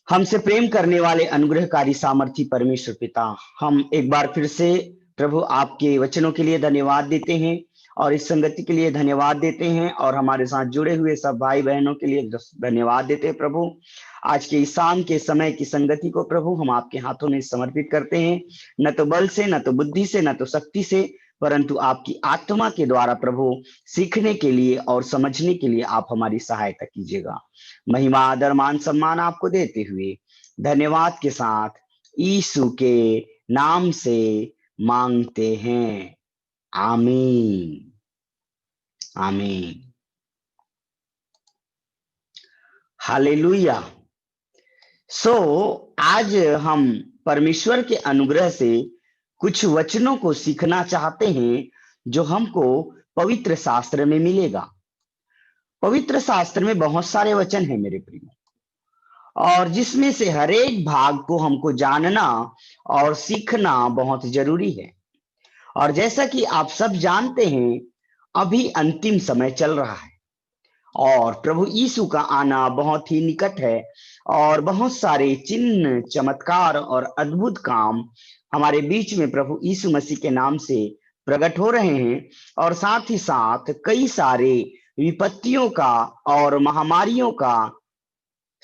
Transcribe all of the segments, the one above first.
हमसे प्रेम करने वाले अनुग्रहकारी सामर्थी परमेश्वर पिता, हम एक बार फिर से प्रभु आपके वचनों के लिए धन्यवाद देते हैं और इस संगति के लिए धन्यवाद देते हैं और हमारे साथ जुड़े हुए सब भाई बहनों के लिए धन्यवाद देते हैं। प्रभु, आज के इस शाम के समय की संगति को प्रभु हम आपके हाथों में समर्पित करते हैं। न तो बल से, न तो बुद्धि से, न तो शक्ति से, परंतु आपकी आत्मा के द्वारा प्रभु सीखने के लिए और समझने के लिए आप हमारी सहायता कीजिएगा। महिमा, आदर, मान, सम्मान आपको देते हुए धन्यवाद के साथ यीशु के नाम से मांगते हैं, आमीन, आमीन, हालेलुया। आज हम परमेश्वर के अनुग्रह से कुछ वचनों को सीखना चाहते हैं जो हमको पवित्र शास्त्र में मिलेगा। पवित्र शास्त्र में बहुत सारे वचन हैं मेरे प्रिय, और जिसमें से हर एक भाग को हमको जानना और सीखना बहुत जरूरी है। और जैसा कि आप सब जानते हैं, अभी अंतिम समय चल रहा है और प्रभु यीशु का आना बहुत ही निकट है और बहुत सारे चिन्ह, चमत्कार और अद्भुत काम हमारे बीच में प्रभु यीशु मसीह के नाम से प्रकट हो रहे हैं। और साथ ही साथ कई सारे विपत्तियों का और महामारियों का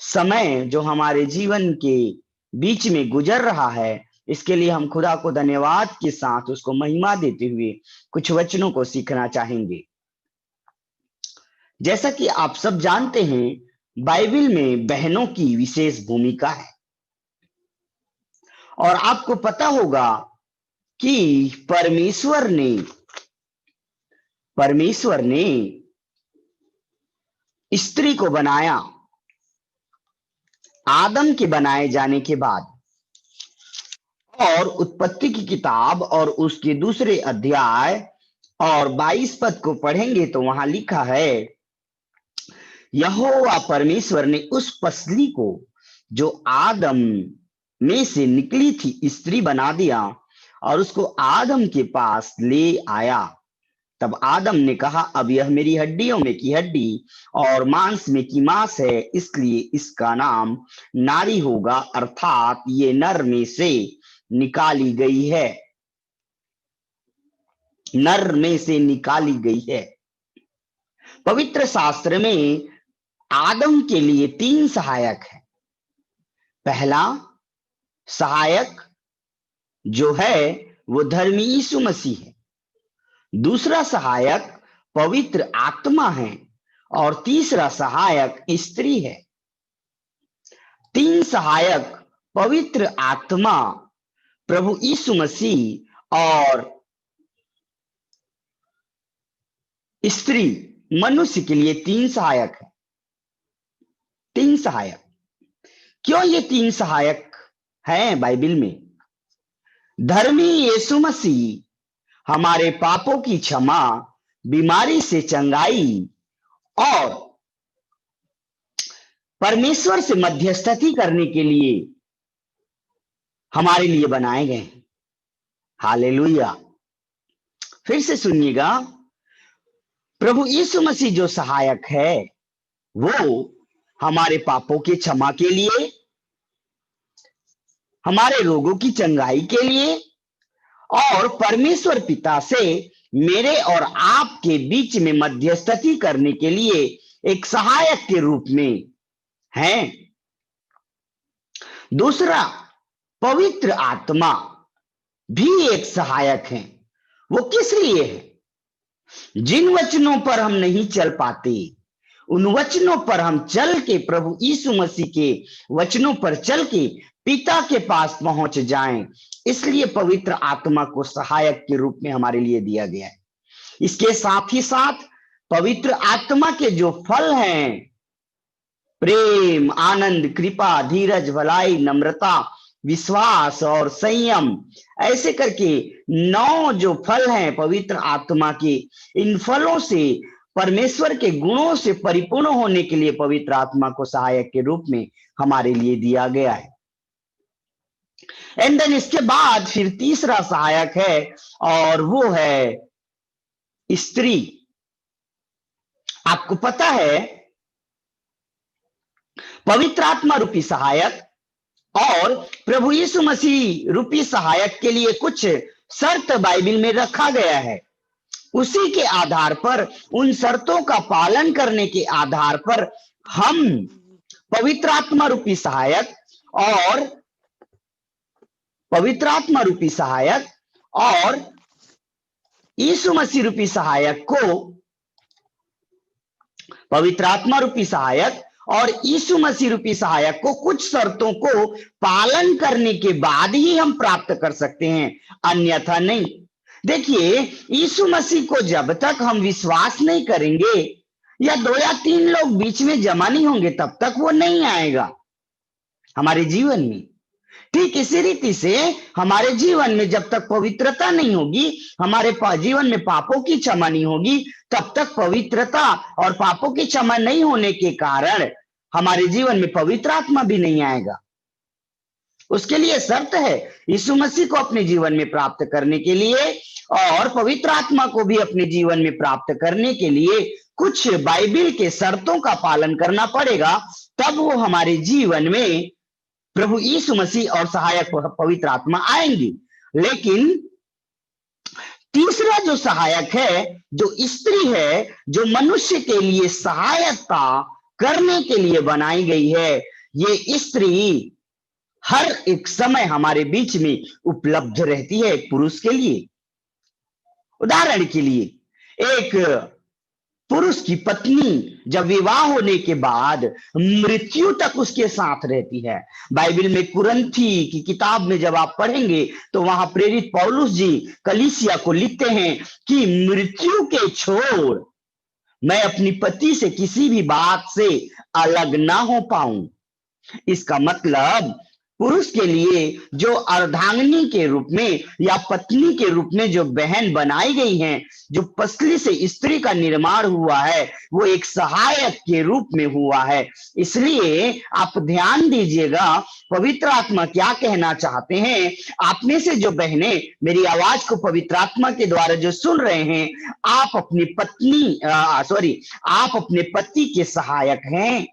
समय जो हमारे जीवन के बीच में गुजर रहा है, इसके लिए हम खुदा को धन्यवाद के साथ उसको महिमा देते हुए कुछ वचनों को सीखना चाहेंगे। जैसा कि आप सब जानते हैं, बाइबल में बहनों की विशेष भूमिका है और आपको पता होगा कि परमेश्वर ने स्त्री को बनाया आदम के बनाए जाने के बाद। और उत्पत्ति की किताब और उसके दूसरे अध्याय और 22 पद को पढ़ेंगे तो वहां लिखा है, यहोवा परमेश्वर ने उस पसली को जो आदम में से निकली थी स्त्री बना दिया और उसको आदम के पास ले आया। तब आदम ने कहा, अब यह मेरी हड्डियों में की हड्डी और मांस में की मांस है, इसलिए इसका नाम नारी होगा, अर्थात ये नर में से निकाली गई है, नर में से निकाली गई है। पवित्र शास्त्र में आदम के लिए 3 सहायक है। पहला सहायक जो है वो धर्मी यीशु मसीह है, दूसरा सहायक पवित्र आत्मा है और तीसरा सहायक स्त्री है। 3 सहायक पवित्र आत्मा, प्रभु यीशु मसीह और स्त्री मनुष्य के लिए 3 सहायक है। 3 सहायक क्यों ये 3 सहायक हैं बाइबल में? धर्मी यीशु मसीह हमारे पापों की क्षमा, बीमारी से चंगाई और परमेश्वर से मध्यस्थता करने के लिए हमारे लिए बनाए गए हैं। हालेलुया। फिर से सुनिएगा, प्रभु यीशु मसीह जो सहायक है वो हमारे पापों की क्षमा के लिए, हमारे रोगों की चंगाई के लिए और परमेश्वर पिता से मेरे और आपके बीच में मध्यस्थता करने के लिए एक सहायक के रूप में है। दूसरा, पवित्र आत्मा भी एक सहायक है। वो किस लिए है? जिन वचनों पर हम नहीं चल पाते, उन वचनों पर हम चल के, प्रभु यीशु मसीह के वचनों पर चल के पिता के पास पहुंच जाएं, इसलिए पवित्र आत्मा को सहायक के रूप में हमारे लिए दिया गया है। इसके साथ ही साथ पवित्र आत्मा के जो फल हैं, प्रेम, आनंद, कृपा, धीरज, भलाई, नम्रता, विश्वास और संयम, ऐसे करके 9 जो फल हैं पवित्र आत्मा के, इन फलों से परमेश्वर के गुणों से परिपूर्ण होने के लिए पवित्र आत्मा को सहायक के रूप में हमारे लिए दिया गया है। एंड देन इसके बाद फिर तीसरा सहायक है और वो है स्त्री। आपको पता है, पवित्र आत्मा रूपी सहायक और प्रभु यीशु मसीह रूपी सहायक के लिए कुछ शर्त बाइबल में रखा गया है। उसी के आधार पर, उन शर्तों का पालन करने के आधार पर हम पवित्र आत्मा रूपी सहायक और यीशु मसीह रूपी सहायक को, पवित्र आत्मा रूपी सहायक और यीशु मसीह रूपी सहायक को कुछ शर्तों को पालन करने के बाद ही हम प्राप्त कर सकते हैं, अन्यथा नहीं। देखिए, यीशु मसीह को जब तक हम विश्वास नहीं करेंगे या 2 या 3 लोग बीच में जमा नहीं होंगे, तब तक वो नहीं आएगा हमारे जीवन में। ठीक इसी रीति से हमारे जीवन में जब तक पवित्रता नहीं होगी, हमारे जीवन में पापों की क्षमा नहीं होगी, तब तक पवित्रता और पापों की क्षमा नहीं होने के कारण हमारे जीवन में पवित्र आत्मा भी नहीं आएगा। उसके लिए शर्त है, यीशु मसीह को अपने जीवन में प्राप्त करने के लिए और पवित्र आत्मा को भी अपने जीवन में प्राप्त करने के लिए कुछ बाइबल के शर्तों का पालन करना पड़ेगा, तब वो हमारे जीवन में प्रभु यीशु मसीह और सहायक पवित्र आत्मा आएंगी। लेकिन तीसरा जो सहायक है, जो स्त्री है, जो मनुष्य के लिए सहायता करने के लिए बनाई गई है, ये स्त्री हर एक समय हमारे बीच में उपलब्ध रहती है एक पुरुष के लिए। उदाहरण के लिए, एक पुरुष की पत्नी जब विवाह होने के बाद मृत्यु तक उसके साथ रहती है। बाइबल में कुरंथी की किताब में जब आप पढ़ेंगे तो वहां प्रेरित पौलुस जी कलीसिया को लिखते हैं कि मृत्यु के छोड़ मैं अपनी पति से किसी भी बात से अलग ना हो पाऊं। इसका मतलब पुरुष के लिए जो अर्धांगिनी के रूप में या पत्नी के रूप में जो बहन बनाई गई हैं, जो पसली से स्त्री का निर्माण हुआ है, वो एक सहायक के रूप में हुआ है। इसलिए आप ध्यान दीजिएगा पवित्र आत्मा क्या कहना चाहते हैं। आप में से जो बहनें मेरी आवाज को पवित्र आत्मा के द्वारा जो सुन रहे हैं, आप अपनी आप अपने पति के सहायक हैं।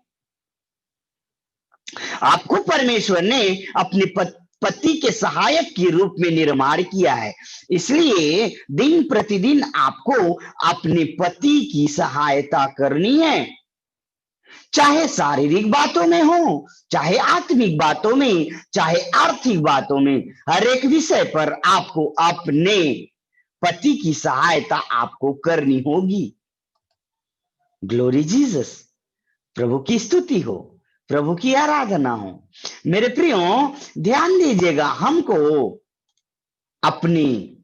आपको परमेश्वर ने अपने पति के सहायक के रूप में निर्माण किया है। इसलिए दिन प्रतिदिन आपको अपने पति की सहायता करनी है, चाहे शारीरिक बातों में हो, चाहे आत्मिक बातों में, चाहे आर्थिक बातों में। हर एक विषय पर आपको अपने पति की सहायता आपको करनी होगी। ग्लोरी जीसस, प्रभु की स्तुति हो, प्रभु की आराधना हो। मेरे प्रियो, ध्यान दीजिएगा, हमको अपनी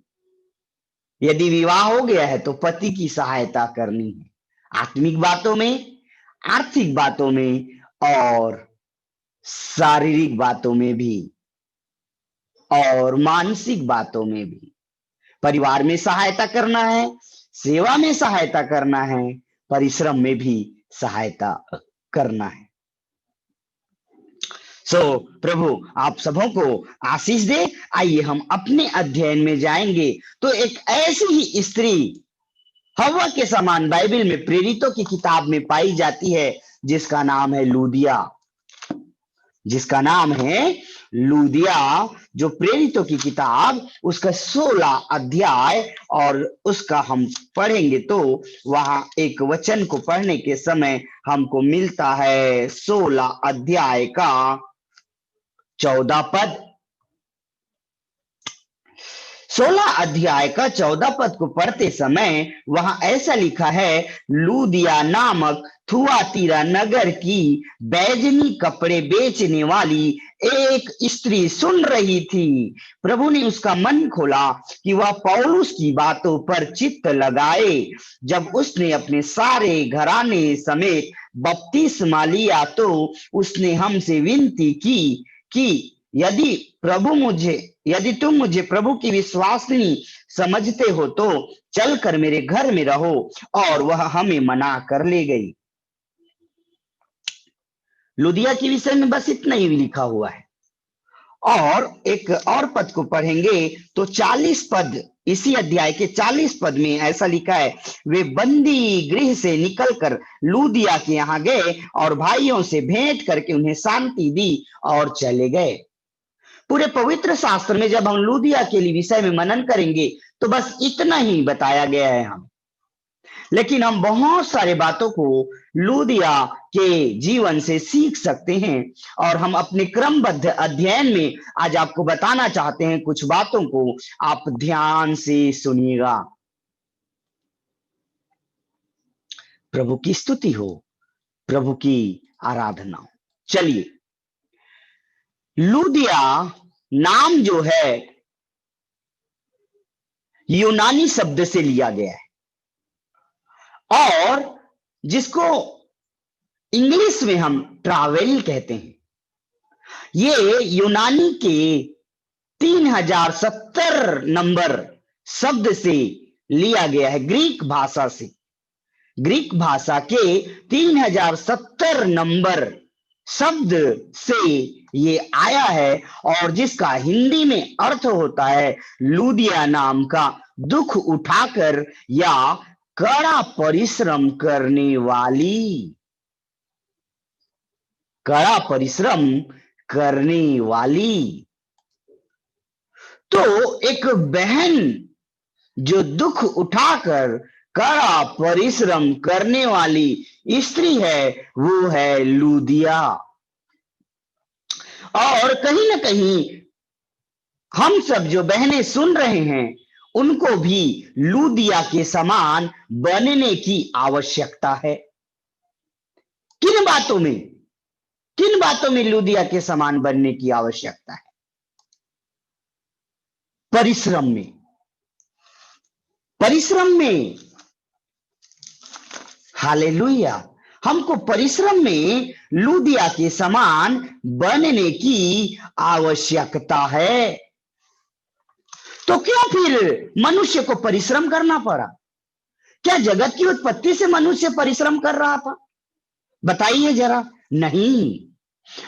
यदि विवाह हो गया है तो पति की सहायता करनी है, आत्मिक बातों में, आर्थिक बातों में और शारीरिक बातों में भी और मानसिक बातों में भी। परिवार में सहायता करना है, सेवा में सहायता करना है, परिश्रम में भी सहायता करना है। प्रभु आप सबों को आशीष दे। आइए हम अपने अध्ययन में जाएंगे। तो एक ऐसी ही स्त्री हव्वा के समान बाइबल में प्रेरितों की किताब में पाई जाती है, जिसका नाम है लूदिया, जो प्रेरितों की किताब उसका 16 अध्याय और उसका हम पढ़ेंगे तो वहां एक वचन को पढ़ने के समय हमको मिलता है 16 अध्याय का 14 पद। 16 अध्याय का 14 पद को पढ़ते समय वहां ऐसा लिखा है, लूदिया नामक थुआतीरा नगर की बैजनी कपड़े बेचने वाली एक स्त्री सुन रही थी। प्रभु ने उसका मन खोला कि वह पौलुस की बातों पर चित्त लगाए। जब उसने अपने सारे घराने समेत बपतिस्मा लिया तो उसने हमसे विनती की कि यदि तुम मुझे प्रभु की विश्वासिनी समझते हो तो चलकर मेरे घर में रहो, और वह हमें मना कर ले गई। लुदिया के विषय में बस इतना ही लिखा हुआ है। और एक और पद को पढ़ेंगे तो 40 पद, इसी अध्याय के 40 पद में ऐसा लिखा है, वे बंदी गृह से निकलकर लूदिया के यहाँ गए और भाइयों से भेंट करके उन्हें शांति दी और चले गए। पूरे पवित्र शास्त्र में जब हम लूदिया के लिए विषय में मनन करेंगे तो बस इतना ही बताया गया है हम, लेकिन हम बहुत सारे बातों को लूदिया के जीवन से सीख सकते हैं और हम अपने क्रमबद्ध अध्ययन में आज आपको बताना चाहते हैं कुछ बातों को। आप ध्यान से सुनिएगा। प्रभु की स्तुति हो, प्रभु की आराधना हो। चलिए, लूदिया नाम जो है यूनानी शब्द से लिया गया है और जिसको इंग्लिश में हम ट्रैवल कहते हैं। ये यूनानी के 3070 नंबर शब्द से लिया गया है, ग्रीक भाषा से। ग्रीक भाषा के 3070 नंबर शब्द से ये आया है और जिसका हिंदी में अर्थ होता है लूदिया नाम का दुख उठाकर या कड़ा परिश्रम करने वाली। कड़ा परिश्रम करने वाली। तो एक बहन जो दुख उठाकर कड़ा परिश्रम करने वाली स्त्री है वो है लूदिया। और कहीं ना कहीं हम सब जो बहनें सुन रहे हैं उनको भी लूदिया के समान बनने की आवश्यकता है। किन बातों में लूदिया के समान बनने की आवश्यकता है? परिश्रम में हालेलुया। हमको परिश्रम में लूदिया के समान बनने की आवश्यकता है। तो क्यों फिर मनुष्य को परिश्रम करना पड़ा? क्या जगत की उत्पत्ति से मनुष्य परिश्रम कर रहा था? बताइए जरा। नहीं,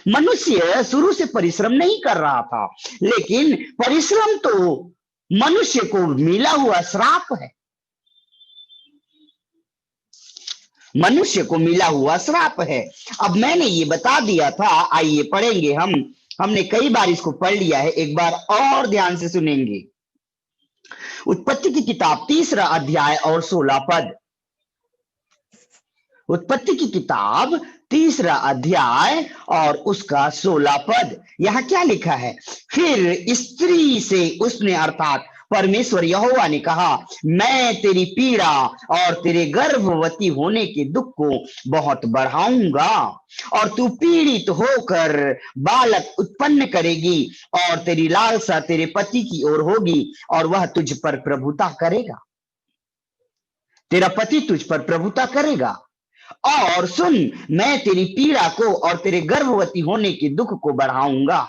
मनुष्य शुरू से परिश्रम नहीं कर रहा था, लेकिन परिश्रम तो मनुष्य को मिला हुआ श्राप है। मनुष्य को मिला हुआ श्राप है। अब मैंने ये बता दिया था, आइए पढ़ेंगे हमने कई बार इसको पढ़ लिया है, एक बार और ध्यान से सुनेंगे। उत्पत्ति की किताब 3 अध्याय और 16 पद। उत्पत्ति की किताब 3 अध्याय और उसका 16 पद। यहां क्या लिखा है? फिर स्त्री से उसने अर्थात परमेश्वर यहोवा ने कहा, मैं तेरी पीड़ा और तेरे गर्भवती होने के दुख को बहुत बढ़ाऊंगा और तू पीड़ित होकर बालक उत्पन्न करेगी और तेरी लालसा तेरे पति की ओर होगी और वह तुझ पर प्रभुता करेगा। तेरा पति तुझ पर प्रभुता करेगा। और सुन, मैं तेरी पीड़ा को और तेरे गर्भवती होने के दुख को बढ़ाऊंगा।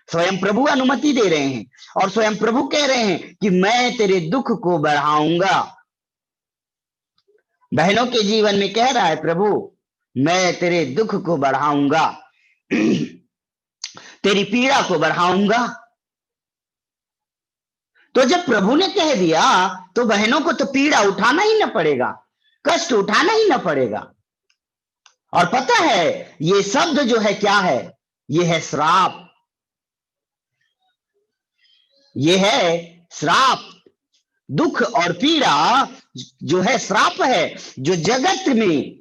स्वयं प्रभु अनुमति दे रहे हैं और स्वयं प्रभु कह रहे हैं कि मैं तेरे दुख को बढ़ाऊंगा। बहनों के जीवन में कह रहा है प्रभु, मैं तेरे दुख को बढ़ाऊंगा, तेरी पीड़ा को बढ़ाऊंगा। तो जब प्रभु ने कह दिया तो बहनों को तो पीड़ा उठाना ही ना पड़ेगा, कष्ट उठाना ही ना पड़ेगा। और पता है ये शब्द जो है क्या है? ये है श्राप। ये है श्राप। दुख और पीड़ा जो है श्राप है, जो जगत में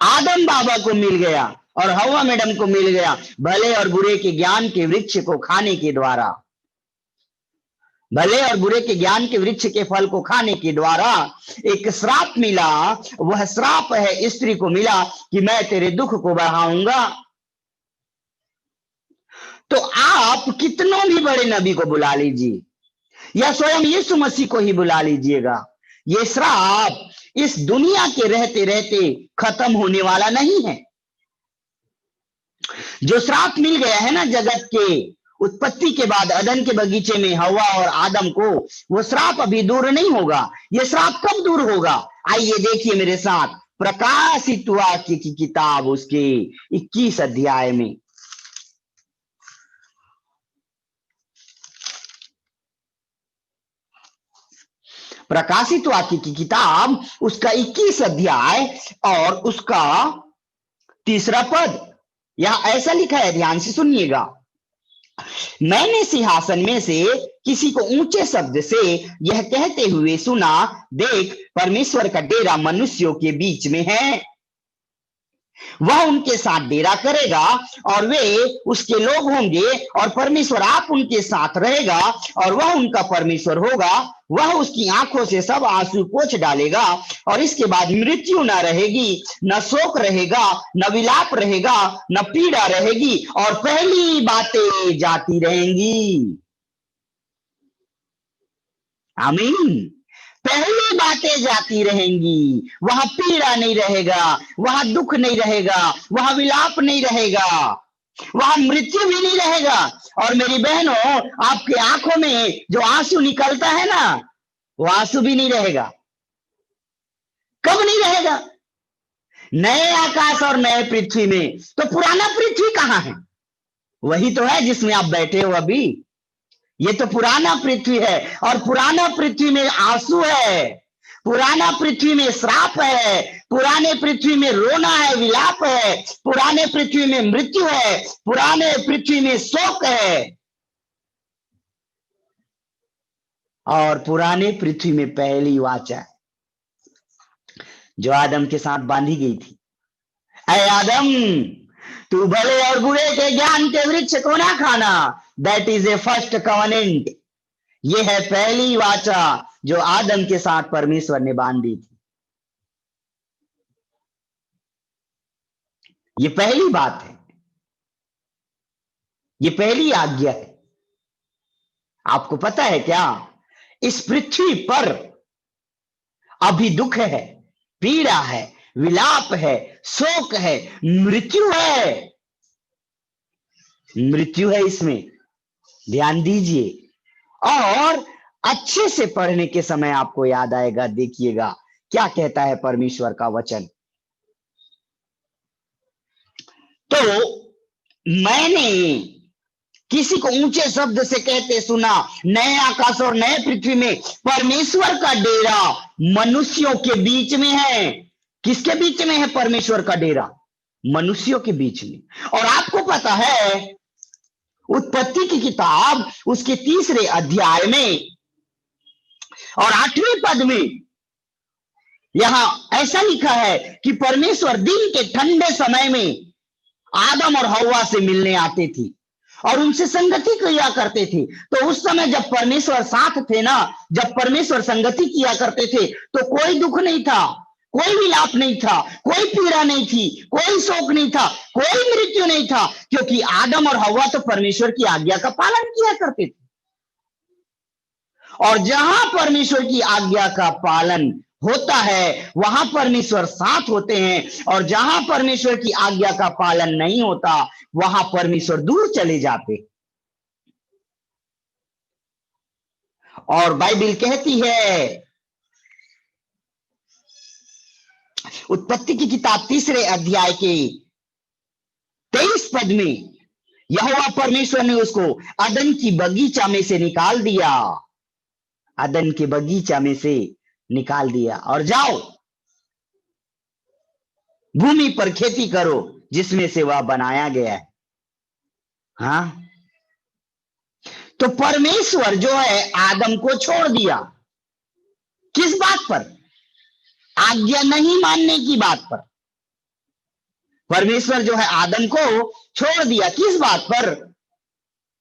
आदम बाबा को मिल गया और हवा मैडम को मिल गया भले और बुरे के ज्ञान के वृक्ष को खाने के द्वारा। भले और बुरे के ज्ञान के वृक्ष के फल को खाने के द्वारा एक श्राप मिला। वह श्राप है स्त्री को मिला कि मैं तेरे दुख को बढ़ाऊंगा। तो आप कितनों भी बड़े नबी को बुला लीजिए या स्वयं यीशु मसीह को ही बुला लीजिएगा, ये श्राप इस दुनिया के रहते रहते खत्म होने वाला नहीं है। जो श्राप मिल गया है ना जगत के उत्पत्ति के बाद अदन के बगीचे में हवा और आदम को, वो श्राप अभी दूर नहीं होगा। ये श्राप कब दूर होगा? आइए देखिए मेरे साथ प्रकाशित वाक्य की किताब उसके 21 अध्याय में। प्रकाशित वाक्य की किताब उसका 21 अध्याय और उसका 3 पद। यहां ऐसा लिखा है, ध्यान से सुनिएगा। मैंने सिंहासन में से किसी को ऊंचे शब्द से यह कहते हुए सुना, देख, परमेश्वर का डेरा मनुष्यों के बीच में है। वह उनके साथ डेरा करेगा और वे उसके लोग होंगे, और परमेश्वर आप उनके साथ रहेगा और वह उनका परमेश्वर होगा। वह उसकी आंखों से सब आंसू पोंछ डालेगा, और इसके बाद मृत्यु न रहेगी, न शोक रहेगा, न विलाप रहेगा, न पीड़ा रहेगी, और पहली बातें जाती रहेंगी। आमीन। पहली बातें जाती रहेंगी। वहां पीड़ा नहीं रहेगा, वहां दुख नहीं रहेगा, वहां विलाप नहीं रहेगा, वहां मृत्यु भी नहीं रहेगा। और मेरी बहनों, आपके आंखों में जो आंसू निकलता है ना, वो आंसू भी नहीं रहेगा। कब नहीं रहेगा? नए आकाश और नए पृथ्वी में। तो पुराना पृथ्वी कहां है? वही तो है जिसमें आप बैठे हो अभी। ये तो पुराना पृथ्वी है, और पुराना पृथ्वी में आंसू है, पुराना पृथ्वी में श्राप है, पुराने पृथ्वी में रोना है, विलाप है, पुराने पृथ्वी में मृत्यु है, पुराने पृथ्वी में शोक है। और पुराने पृथ्वी में पहली वाचा जो आदम के साथ बांधी गई थी, ऐ आदम, तू भले और बुरे के ज्ञान के वृक्ष को ना खाना। That is a first covenant. ये है पहली वाचा जो आदम के साथ परमेश्वर ने बांधी थी। ये पहली बात है, ये पहली आज्ञा है। आपको पता है क्या? इस पृथ्वी पर अभी दुख है, पीड़ा है, विलाप है, शोक है, मृत्यु है। मृत्यु है इसमें, ध्यान दीजिए। और अच्छे से पढ़ने के समय आपको याद आएगा। देखिएगा क्या कहता है परमेश्वर का वचन। तो मैंने किसी को ऊंचे शब्द से कहते सुना, नए आकाश और नए पृथ्वी में परमेश्वर का डेरा मनुष्यों के बीच में है। किसके बीच में है परमेश्वर का डेरा? मनुष्यों के बीच में। और आपको पता है, उत्पत्ति की किताब उसके 3 अध्याय में और 8वें पद में यहां ऐसा लिखा है कि परमेश्वर दिन के ठंडे समय में आदम और हव्वा से मिलने आते थे और उनसे संगति किया करते थे। तो उस समय जब परमेश्वर साथ थे ना, जब परमेश्वर संगति किया करते थे, तो कोई दुख नहीं था, कोई विलाप नहीं था, कोई पीड़ा नहीं थी, कोई शोक नहीं था, कोई मृत्यु नहीं था, क्योंकि आदम और हव्वा तो परमेश्वर की आज्ञा का पालन किया करते थे। और जहां परमेश्वर की आज्ञा का पालन होता है वहां परमेश्वर साथ होते हैं, और जहां परमेश्वर की आज्ञा का पालन नहीं होता वहां परमेश्वर दूर चले जाते। और बाइबल कहती है, उत्पत्ति की किताब 3 अध्याय के 23 पद में, यहोवा परमेश्वर ने उसको अदन की बगीचा में से निकाल दिया, अदन के बगीचा में से निकाल दिया, और जाओ भूमि पर खेती करो जिसमें से वह बनाया गया है। हाँ, तो परमेश्वर जो है आदम को छोड़ दिया। किस बात पर? आज्ञा नहीं मानने की बात पर। परमेश्वर जो है आदम को छोड़ दिया। किस बात पर?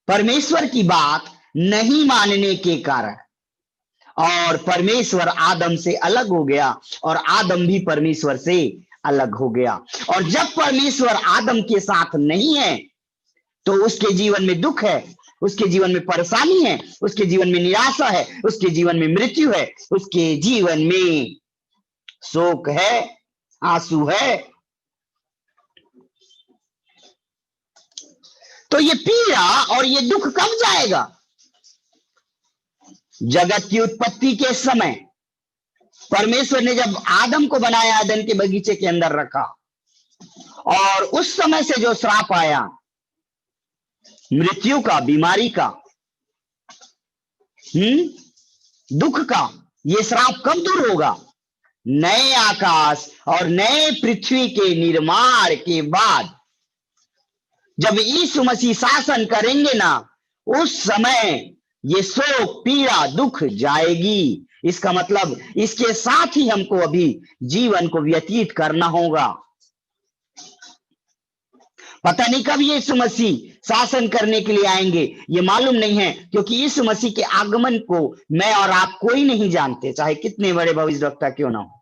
परमेश्वर की बात नहीं मानने के कारण। और परमेश्वर आदम से अलग हो गया और आदम भी परमेश्वर से अलग हो गया। और जब परमेश्वर आदम के साथ नहीं है तो उसके जीवन में दुख है, उसके जीवन में परेशानी है, उसके जीवन में निराशा है, उसके जीवन में मृत्यु है, उसके जीवन में शोक है, आंसू है। तो ये पीड़ा और ये दुख कब जाएगा? जगत की उत्पत्ति के समय परमेश्वर ने जब आदम को बनाया, आदम के बगीचे के अंदर रखा, और उस समय से जो श्राप आया, मृत्यु का, बीमारी का, दुख का, ये श्राप कब दूर होगा? नए आकाश और नए पृथ्वी के निर्माण के बाद, जब यीशु मसीह शासन करेंगे ना, उस समय ये शोक पीड़ा दुख जाएगी। इसका मतलब इसके साथ ही हमको अभी जीवन को व्यतीत करना होगा। पता नहीं कब यीशु मसीह शासन करने के लिए आएंगे, ये मालूम नहीं है, क्योंकि यीशु मसीह के आगमन को मैं और आप कोई नहीं जानते, चाहे कितने बड़े भविष्यवक्ता क्यों ना हो।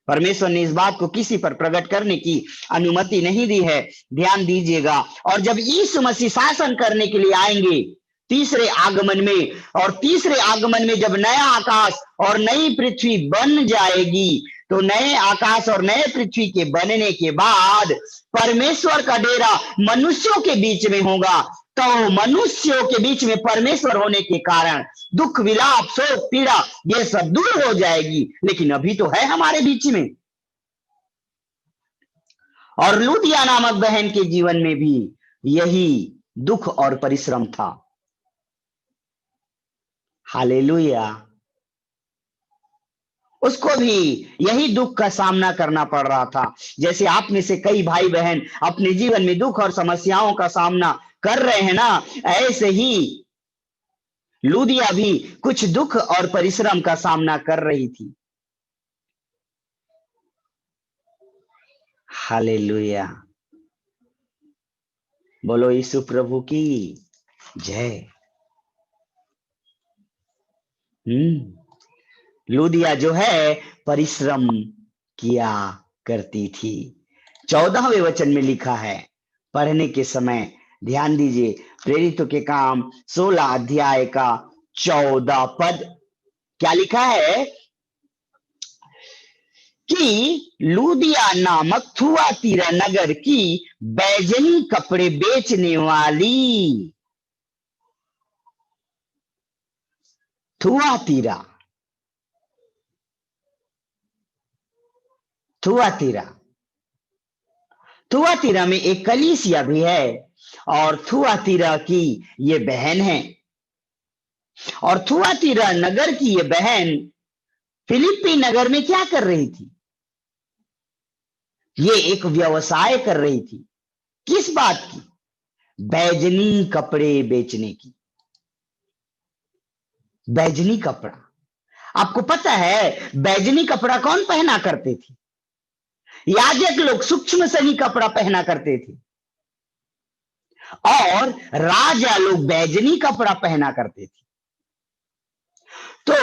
परमेश्वर ने इस बात को किसी पर प्रकट करने की अनुमति नहीं दी है, ध्यान दीजिएगा। और जब यीशु मसीह शासन करने के लिए आएंगे तीसरे आगमन में, और तीसरे आगमन में जब नया आकाश और नई पृथ्वी बन जाएगी, तो नए आकाश और नए पृथ्वी के बनने के बाद परमेश्वर का डेरा मनुष्यों के बीच में होगा। तो मनुष्यों के बीच में परमेश्वर होने के कारण दुख विलाप शोक पीड़ा ये सब दूर हो जाएगी, लेकिन अभी तो है हमारे बीच में। और लूदिया नामक बहन के जीवन में भी यही दुख और परिश्रम था। हालेलुया। उसको भी यही दुख का सामना करना पड़ रहा था, जैसे आप में से कई भाई बहन अपने जीवन में दुख और समस्याओं का सामना कर रहे हैं ना, ऐसे ही लूदिया भी कुछ दुख और परिश्रम का सामना कर रही थी। हालेलुया। बोलो यीशु प्रभु की जय। लूदिया जो है परिश्रम किया करती थी। 14वें वचन में लिखा है, पढ़ने के समय ध्यान दीजिए, प्रेरितों के काम 16 अध्याय का 14 पद। क्या लिखा है कि लूदिया नामक थुआतीरा नगर की बैजनी कपड़े बेचने वाली, थुआतीरा थुआतीरा में एक कलीसिया भी है, और थुआतीरा की ये बहन है, और थुआतीरा नगर की ये बहन फिलिप्पी नगर में क्या कर रही थी? ये एक व्यवसाय कर रही थी। किस बात की? बैजनी कपड़े बेचने की। बैजनी कपड़ा, आपको पता है बैजनी कपड़ा कौन पहना करते थे? याजक लोग सूक्ष्म सनी कपड़ा पहना करते थे, और राजा लोग बैजनी कपड़ा पहना करते थे। तो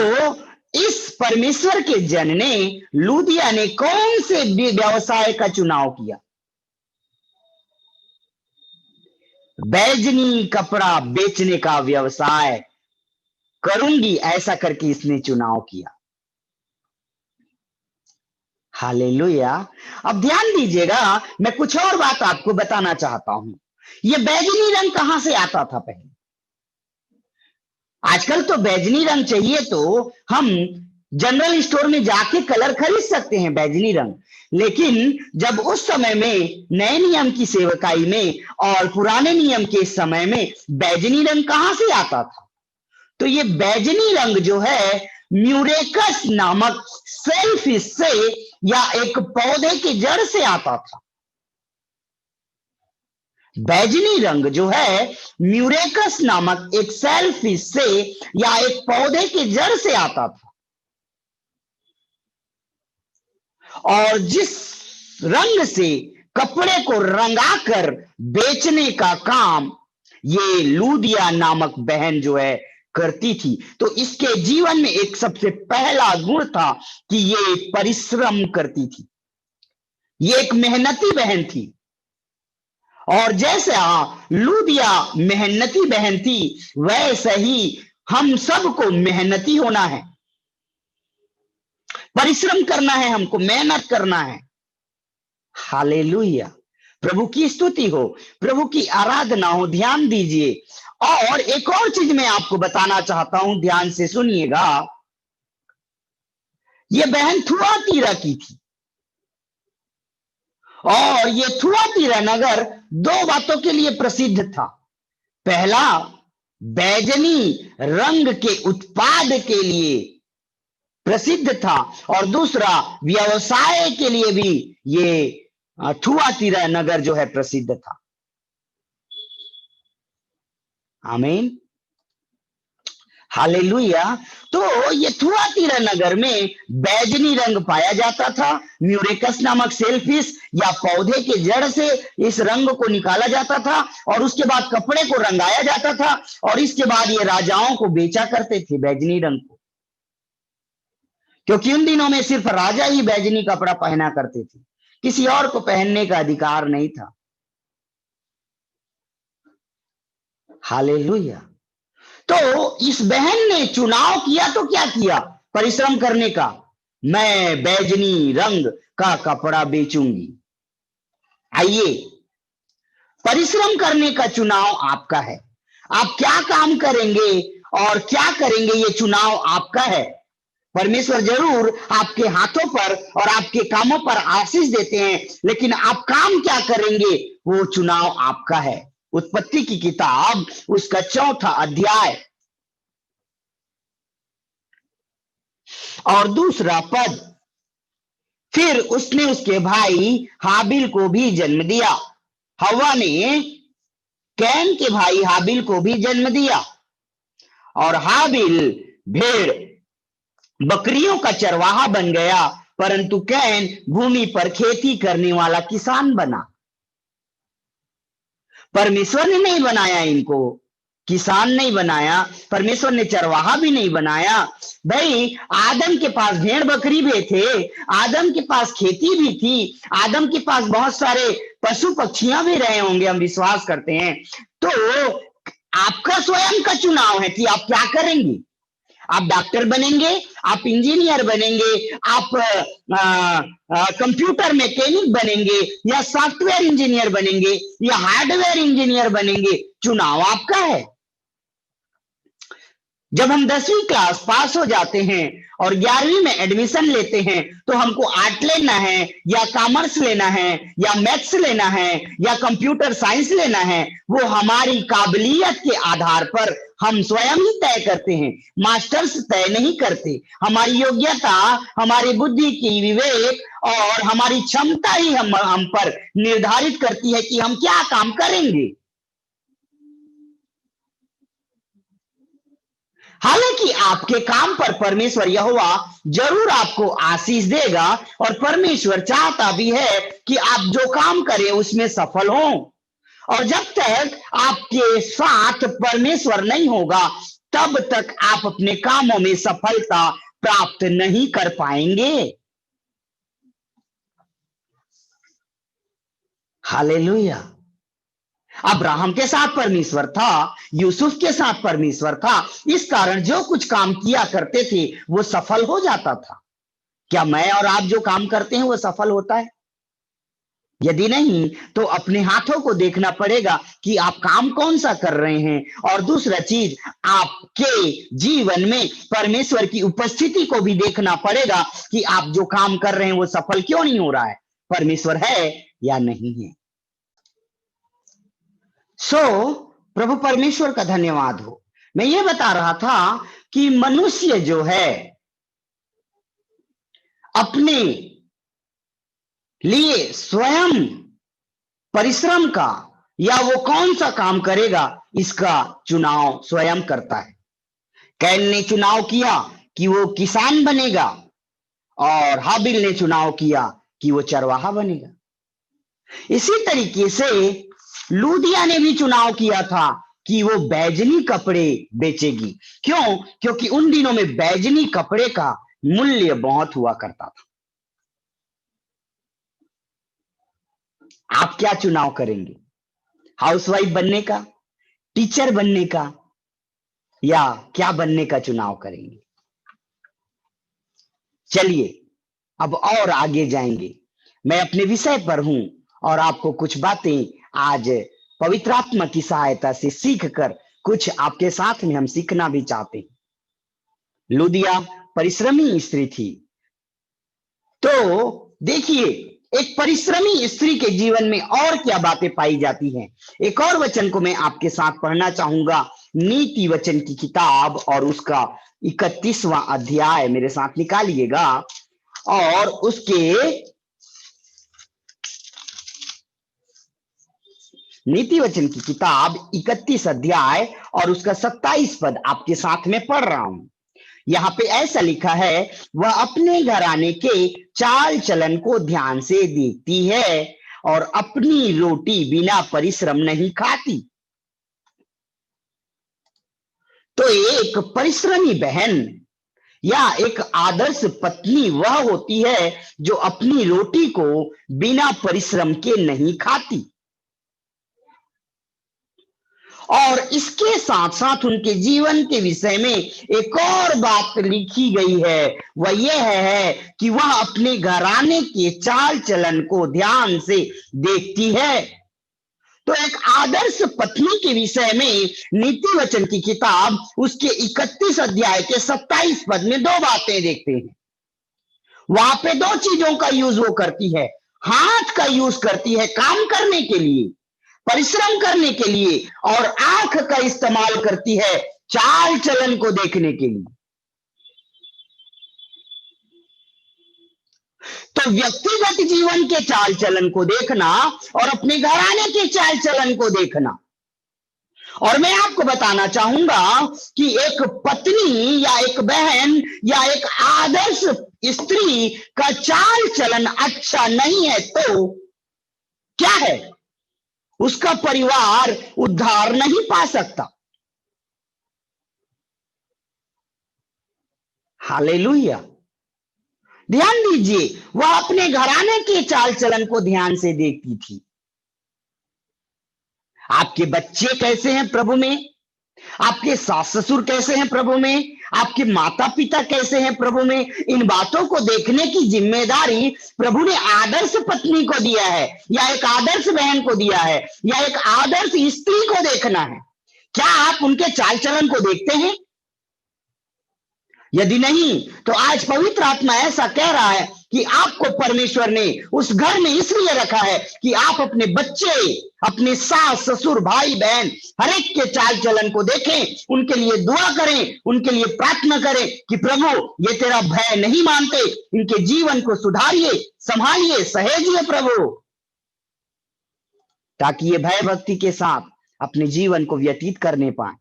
इस परमेश्वर के जन ने, लूदिया ने कौन से व्यवसाय का चुनाव किया? बैजनी कपड़ा बेचने का व्यवसाय करूंगी, ऐसा करके इसने चुनाव किया। हालेलुया। अब ध्यान दीजिएगा, मैं कुछ और बात आपको बताना चाहता हूं। ये बैजनी रंग कहां से आता था पहले? आजकल तो बैजनी रंग चाहिए तो हम जनरल स्टोर में जाके कलर खरीद सकते हैं बैजनी रंग, लेकिन जब उस समय में नए नियम की सेवकाई में और पुराने नियम के समय में बैजनी रंग कहां से आता था? तो ये बैजनी रंग जो है म्यूरेकस नामक सेलफिश से या एक पौधे के जड़ से आता था। बैजनी रंग जो है म्यूरेकस नामक एक सेलफिश से या एक पौधे के जड़ से आता था, और जिस रंग से कपड़े को रंगाकर बेचने का काम ये लूदिया नामक बहन जो है करती थी। तो इसके जीवन में एक सबसे पहला गुण था कि ये परिश्रम करती थी, ये एक मेहनती बहन थी। और जैसे लूदिया मेहनती बहन थी, वैसे ही हम सबको मेहनती होना है, परिश्रम करना है, हमको मेहनत करना है। हालेलुया। प्रभु की स्तुति हो, प्रभु की आराधना हो। ध्यान दीजिए, और एक और चीज मैं आपको बताना चाहता हूं, ध्यान से सुनिएगा। ये बहन थुआतीरा की थी, और ये थुआतीरा नगर दो बातों के लिए प्रसिद्ध था। पहला, बैजनी रंग के उत्पाद के लिए प्रसिद्ध था, और दूसरा, व्यवसाय के लिए भी ये थुआतीरा नगर जो है प्रसिद्ध था। आमीन, हालेलुया। तो ये थुआतीरा नगर में बैजनी रंग पाया जाता था। म्यूरेकस नामक सेलफिश या पौधे के जड़ से इस रंग को निकाला जाता था और उसके बाद कपड़े को रंगाया जाता था और इसके बाद ये राजाओं को बेचा करते थे बैजनी रंग को, क्योंकि उन दिनों में सिर्फ राजा ही बैजनी कपड़ा पहना करते थे, किसी और को पहनने का अधिकार नहीं था। हालेलुया। तो इस बहन ने चुनाव किया तो क्या किया? परिश्रम करने का। मैं बैजनी रंग का कपड़ा बेचूंगी। आइए, परिश्रम करने का चुनाव आपका है। आप क्या काम करेंगे और क्या करेंगे, ये चुनाव आपका है। परमेश्वर जरूर आपके हाथों पर और आपके कामों पर आशीष देते हैं, लेकिन आप काम क्या करेंगे वो चुनाव आपका है। उत्पत्ति की किताब उसका 4था अध्याय और 2 पद। फिर उसने उसके भाई हाबिल को भी जन्म दिया। हवा ने कैन के भाई हाबिल को भी जन्म दिया और हाबिल भेड़ बकरियों का चरवाहा बन गया, परंतु कैन भूमि पर खेती करने वाला किसान बना। परमेश्वर ने नहीं बनाया इनको, किसान नहीं बनाया, परमेश्वर ने चरवाहा भी नहीं बनाया। भाई आदम के पास भेड़ बकरी भी थे, आदम के पास खेती भी थी, आदम के पास बहुत सारे पशु पक्षियां भी रहे होंगे, हम विश्वास करते हैं। तो आपका स्वयं का चुनाव है कि आप क्या करेंगे। आप डॉक्टर बनेंगे, आप इंजीनियर बनेंगे, आप कंप्यूटर मैकेनिक बनेंगे या सॉफ्टवेयर इंजीनियर बनेंगे या हार्डवेयर इंजीनियर बनेंगे, चुनाव आपका है। जब हम 10वीं क्लास पास हो जाते हैं और 11वीं में एडमिशन लेते हैं तो हमको आर्ट लेना है या कॉमर्स लेना है या मैथ्स लेना है या कंप्यूटर साइंस लेना है, वो हमारी काबिलियत के आधार पर हम स्वयं ही तय करते हैं, मास्टर्स तय नहीं करते। हमारी योग्यता, हमारी बुद्धि की विवेक और हमारी क्षमता ही हम पर निर्धारित करती है कि हम क्या काम करेंगे। हालांकि आपके काम पर परमेश्वर यहोवा जरूर आपको आशीष देगा और परमेश्वर चाहता भी है कि आप जो काम करें उसमें सफल हो। और जब तक आपके साथ परमेश्वर नहीं होगा तब तक आप अपने कामों में सफलता प्राप्त नहीं कर पाएंगे। हालेलुया। अब्राहम के साथ परमेश्वर था, यूसुफ के साथ परमेश्वर था, इस कारण जो कुछ काम किया करते थे वो सफल हो जाता था। क्या मैं और आप जो काम करते हैं वो सफल होता है? यदि नहीं तो अपने हाथों को देखना पड़ेगा कि आप काम कौन सा कर रहे हैं। और दूसरा चीज, आपके जीवन में परमेश्वर की उपस्थिति को भी देखना पड़ेगा कि आप जो काम कर रहे हैं वो सफल क्यों नहीं हो रहा है, परमेश्वर है या नहीं है। प्रभु परमेश्वर का धन्यवाद हो। मैं ये बता रहा था कि मनुष्य जो है अपने लिए स्वयं परिश्रम का या वो कौन सा काम करेगा इसका चुनाव स्वयं करता है। कैन ने चुनाव किया कि वो किसान बनेगा और हाबिल ने चुनाव किया कि वो चरवाहा बनेगा। इसी तरीके से लूदिया ने भी चुनाव किया था कि वो बैजनी कपड़े बेचेगी। क्यों? क्योंकि उन दिनों में बैजनी कपड़े का मूल्य बहुत हुआ करता था। आप क्या चुनाव करेंगे? हाउसवाइफ बनने का, टीचर बनने का या क्या बनने का चुनाव करेंगे? चलिए अब और आगे जाएंगे। मैं अपने विषय पर हूं और आपको कुछ बातें आज पवित्र आत्मा की सहायता से सीख कर कुछ आपके साथ में हम सीखना भी चाहते हैं। लुदिया परिश्रमी स्त्री थी। तो देखिए, एक परिश्रमी स्त्री के जीवन में और क्या बातें पाई जाती हैं। एक और वचन को मैं आपके साथ पढ़ना चाहूंगा, नीति वचन की किताब और उसका 31वां अध्याय मेरे साथ निकालिएगा और उसके नीति वचन की किताब 31 अध्याय और उसका 27 पद आपके साथ में पढ़ रहा हूं। यहाँ पे ऐसा लिखा है, वह अपने घराने के चाल चलन को ध्यान से देखती है और अपनी रोटी बिना परिश्रम नहीं खाती। तो एक परिश्रमी बहन या एक आदर्श पत्नी वह होती है जो अपनी रोटी को बिना परिश्रम के नहीं खाती। और इसके साथ साथ उनके जीवन के विषय में एक और बात लिखी गई है, वह यह है कि वह अपने घराने के चाल चलन को ध्यान से देखती है। तो एक आदर्श पत्नी के विषय में नीति वचन की किताब उसके 31 अध्याय के 27 पद में दो बातें देखते हैं। वहां पे दो चीजों का यूज वो करती है, हाथ का यूज करती है काम करने के लिए, परिश्रम करने के लिए, और आंख का इस्तेमाल करती है चाल चलन को देखने के लिए। तो व्यक्तिगत जीवन के चाल चलन को देखना और अपने घराने के चाल चलन को देखना। और मैं आपको बताना चाहूंगा कि एक पत्नी या एक बहन या एक आदर्श स्त्री का चाल चलन अच्छा नहीं है तो क्या है, उसका परिवार उद्धार नहीं पा सकता। हालेलुया। ध्यान दीजिए, वह अपने घराने के चाल चलन को ध्यान से देखती थी। आपके बच्चे कैसे हैं प्रभु में, आपके सास ससुर कैसे हैं प्रभु में, आपके माता पिता कैसे हैं प्रभु में, इन बातों को देखने की जिम्मेदारी प्रभु ने आदर्श पत्नी को दिया है, या एक आदर्श बहन को दिया है, या एक आदर्श स्त्री को देखना है। क्या आप उनके चाल चलन को देखते हैं? यदि नहीं तो आज पवित्र आत्मा ऐसा कह रहा है कि आपको परमेश्वर ने उस घर में इसलिए रखा है कि आप अपने बच्चे, अपने सास ससुर भाई बहन हर एक के चाल चलन को देखें, उनके लिए दुआ करें, उनके लिए प्रार्थना करें कि प्रभु ये तेरा भय नहीं मानते, इनके जीवन को सुधारिए, संभालिए, सहेजिए प्रभु, ताकि ये भय भक्ति के साथ अपने जीवन को व्यतीत करने पाए।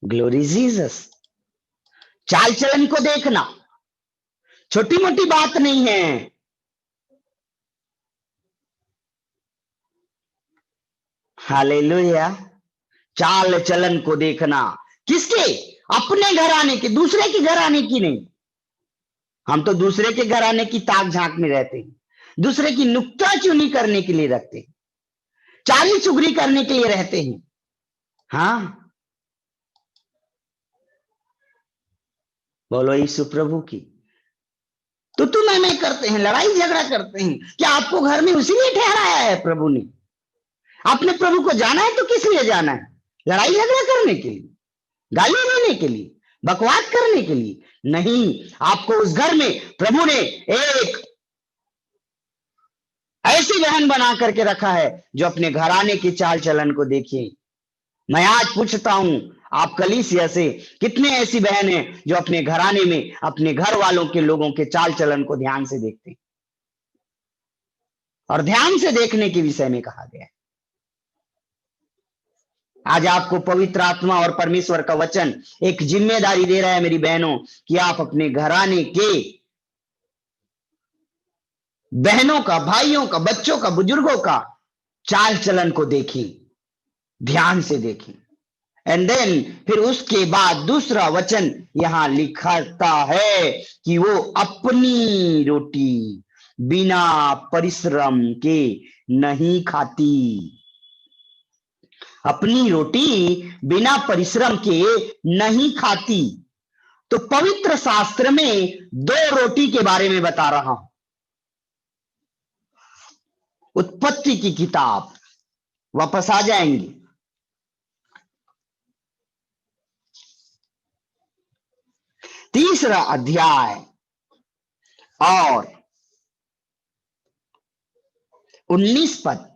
Glory Jesus. चाल चलन को देखना छोटी मोटी बात नहीं है। हालेलुया। चाल चलन को देखना किसके? अपने घराने के, दूसरे के घराने की नहीं। हम तो दूसरे के घराने की ताक झांक में रहते हैं, दूसरे की नुक्ताचीनी करने के लिए रखते हैं, चाली चुगली करने के लिए रहते हैं। हाँ, बोलो यीशु प्रभु की। तो मैं करते हैं, लड़ाई झगड़ा करते हैं। क्या आपको घर में उसी लिए ठहराया है प्रभु ने? आपने प्रभु को जाना है तो किस लिए जाना है? लड़ाई झगड़ा करने के लिए, गाली देने के लिए, बकवास करने के लिए नहीं। आपको उस घर में प्रभु ने एक ऐसी बहन बना करके रखा है जो अपने घराने की चाल चलन को देखिए। मैं आज पूछता हूं, आप कलीसिया से कितने ऐसी बहन हैं जो अपने घराने में अपने घर वालों के लोगों के चाल चलन को ध्यान से देखते हैं? और ध्यान से देखने के विषय में कहा गया है। आज आपको पवित्र आत्मा और परमेश्वर का वचन एक जिम्मेदारी दे रहा है मेरी बहनों, कि आप अपने घराने के बहनों का, भाइयों का, बच्चों का, बुजुर्गों का चाल चलन को देखें, ध्यान से देखें। एंड देन फिर उसके बाद दूसरा वचन यहां लिखता है कि वो अपनी रोटी बिना परिश्रम के नहीं खाती। अपनी रोटी बिना परिश्रम के नहीं खाती। तो पवित्र शास्त्र में दो रोटी के बारे में बता रहा हूं। उत्पत्ति की किताब, वापस आ जाएंगे, तीसरा अध्याय और 19 पद।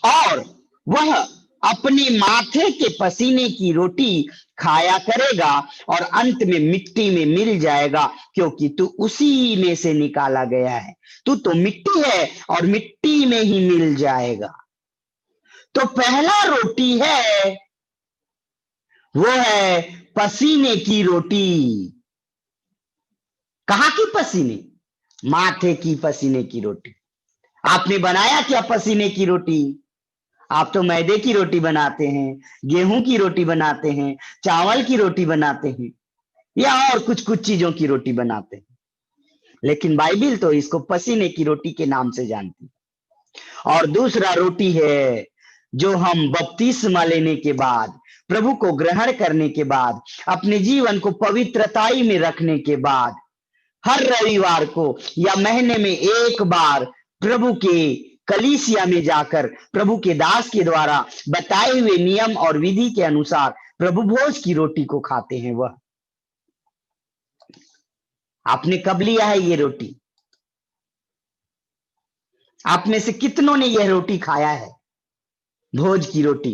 और वह अपने माथे के पसीने की रोटी खाया करेगा और अंत में मिट्टी में मिल जाएगा, क्योंकि तू उसी में से निकाला गया है। तू तो मिट्टी है और मिट्टी में ही मिल जाएगा। तो पहला रोटी है, वो है पसीने की रोटी। कहाँ की पसीने? माथे की पसीने की रोटी। आपने बनाया क्या पसीने की रोटी? आप तो मैदे की रोटी बनाते हैं, गेहूं की रोटी बनाते हैं, चावल की रोटी बनाते हैं, या और कुछ कुछ चीजों की रोटी बनाते हैं। लेकिन बाइबिल तो इसको पसीने की रोटी के नाम से जानती है। और दूसरा रोटी है जो हम बपतिस्मा लेने के बाद, प्रभु को ग्रहण करने के बाद, अपने जीवन को पवित्रताई में रखने के बाद, हर रविवार को या महीने में एक बार प्रभु के कलीसिया में जाकर प्रभु के दास के द्वारा बताए हुए नियम और विधि के अनुसार प्रभु भोज की रोटी को खाते हैं। वह आपने कब लिया है ये रोटी? आप में से कितनों ने यह रोटी खाया है? भोज की रोटी,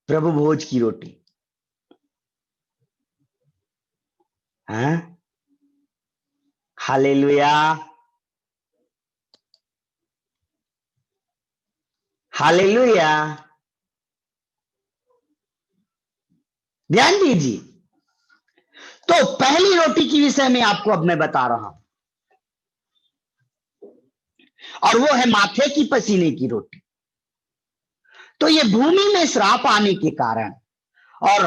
प्रभु भोज की रोटी। हाँ, हालेलुया, हालेलुया। ध्यान दीजिए। तो पहली रोटी के विषय में आपको अब मैं बता रहा हूं, और वो है माथे की पसीने की रोटी। तो ये भूमि में श्राप आने के कारण और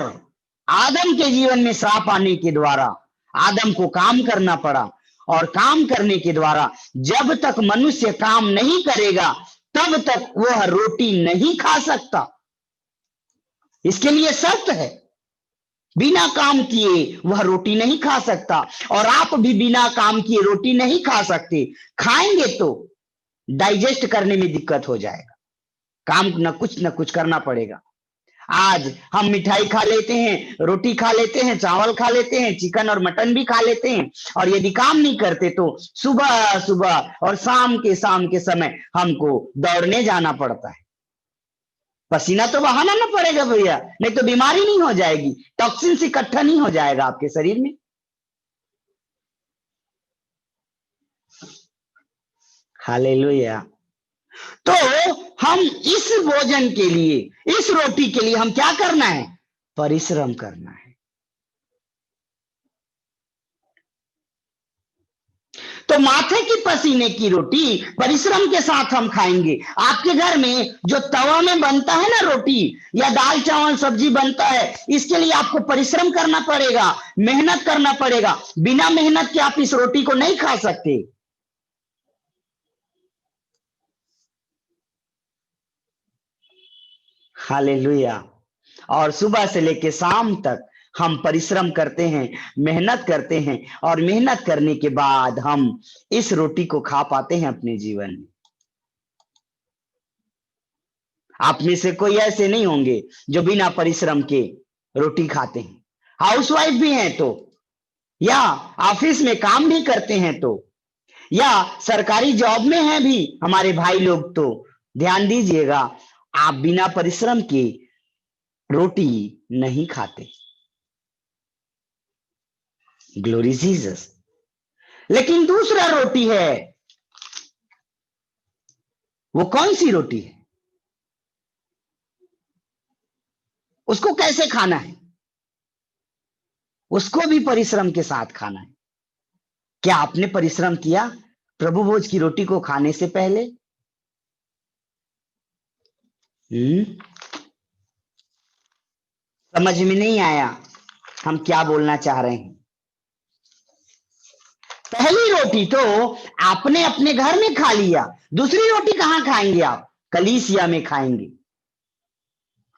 आदम के जीवन में श्राप आने के द्वारा आदम को काम करना पड़ा, और काम करने के द्वारा जब तक मनुष्य काम नहीं करेगा तब तक वह रोटी नहीं खा सकता। इसके लिए शर्त है, बिना काम किए वह रोटी नहीं खा सकता, और आप भी बिना काम किए रोटी नहीं खा सकते। खाएंगे तो डाइजेस्ट करने में दिक्कत हो जाएगा, काम न कुछ करना पड़ेगा। आज हम मिठाई खा लेते हैं, रोटी खा लेते हैं, चावल खा लेते हैं, चिकन और मटन भी खा लेते हैं, और यदि काम नहीं करते तो सुबह सुबह और शाम के समय हमको दौड़ने जाना पड़ता है। पसीना तो बहाना ना पड़ेगा भैया, नहीं तो बीमारी नहीं हो जाएगी, टॉक्सिन इकट्ठा नहीं हो जाएगा आपके शरीर में। हालेलुया। तो हम इस भोजन के लिए, इस रोटी के लिए हम क्या करना है? परिश्रम करना है। तो माथे की पसीने की रोटी परिश्रम के साथ हम खाएंगे। आपके घर में जो तवा में बनता है ना रोटी, या दाल चावल सब्जी बनता है, इसके लिए आपको परिश्रम करना पड़ेगा, मेहनत करना पड़ेगा। बिना मेहनत के आप इस रोटी को नहीं खा सकते। हालेलुया। और सुबह से लेकर शाम तक हम परिश्रम करते हैं, मेहनत करते हैं, और मेहनत करने के बाद हम इस रोटी को खा पाते हैं अपने जीवन में। आप में से कोई ऐसे नहीं होंगे जो बिना परिश्रम के रोटी खाते हैं। हाउसवाइफ भी हैं तो, या ऑफिस में काम भी करते हैं तो, या सरकारी जॉब में हैं भी हमारे भाई लोग, तो ध्यान दीजिएगा, आप बिना परिश्रम के रोटी नहीं खाते। Glory Jesus. लेकिन दूसरा रोटी है, वो कौन सी रोटी है? उसको कैसे खाना है? उसको भी परिश्रम के साथ खाना है। क्या आपने परिश्रम किया प्रभु भोज की रोटी को खाने से पहले? समझ में नहीं आया हम क्या बोलना चाह रहे हैं। पहली रोटी तो आपने अपने घर में खा लिया, दूसरी रोटी कहां खाएंगे? आप कलीसिया में खाएंगे,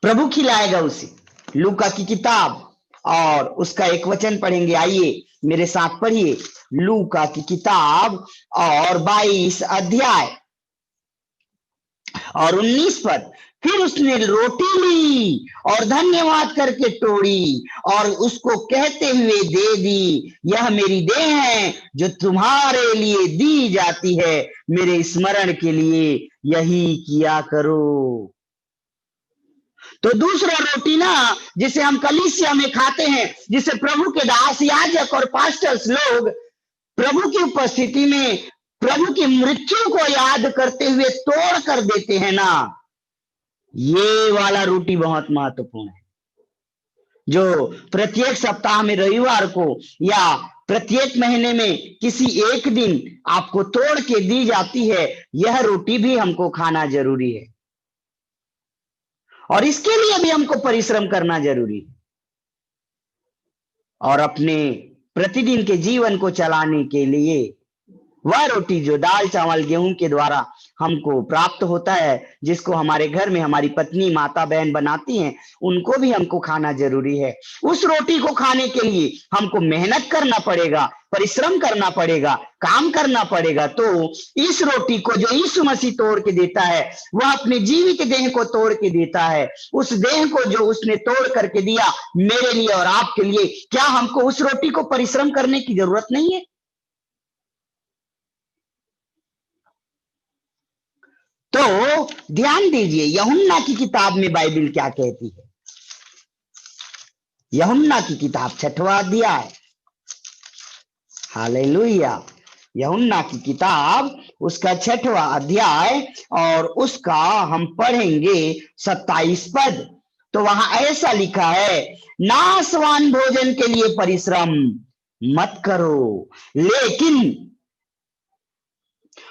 प्रभु खिलाएगा उसे। लूका की किताब और उसका एक वचन पढ़ेंगे, आइए मेरे साथ पढ़िए। लूका की किताब और 22 अध्याय और 19 पद। फिर उसने रोटी ली और धन्यवाद करके तोड़ी और उसको कहते हुए दे दी, यह मेरी देह है जो तुम्हारे लिए दी जाती है, मेरे स्मरण के लिए यही किया करो। तो दूसरा रोटी ना, जिसे हम कलीसिया में खाते हैं, जिसे प्रभु के दास, याजक और पास्टर्स लोग प्रभु की उपस्थिति में प्रभु की मृत्यु को याद करते हुए तोड़ कर देते हैं ना, ये वाला रोटी बहुत महत्वपूर्ण है, जो प्रत्येक सप्ताह में रविवार को या प्रत्येक महीने में किसी एक दिन आपको तोड़ के दी जाती है। यह रोटी भी हमको खाना जरूरी है और इसके लिए भी हमको परिश्रम करना जरूरी है। और अपने प्रतिदिन के जीवन को चलाने के लिए वह रोटी जो दाल चावल गेहूं के द्वारा हमको प्राप्त होता है, जिसको हमारे घर में हमारी पत्नी, माता, बहन बनाती हैं, उनको भी हमको खाना जरूरी है। उस रोटी को खाने के लिए हमको मेहनत करना पड़ेगा, परिश्रम करना पड़ेगा, काम करना पड़ेगा। तो इस रोटी को जो यीशु मसीह तोड़ के देता है, वह अपने जीवित देह को तोड़ के देता है। उस देह को जो उसने तोड़ करके दिया मेरे लिए और आपके लिए, क्या हमको उस रोटी को परिश्रम करने की जरूरत नहीं है? तो ध्यान दीजिए, यूहन्ना की किताब में बाइबल क्या कहती है। यूहन्ना की किताब 6वां अध्याय, हालेलुया, यूहन्ना की किताब उसका 6वां अध्याय और उसका हम पढ़ेंगे 27 पद। तो वहां ऐसा लिखा है, नाशवान भोजन के लिए परिश्रम मत करो, लेकिन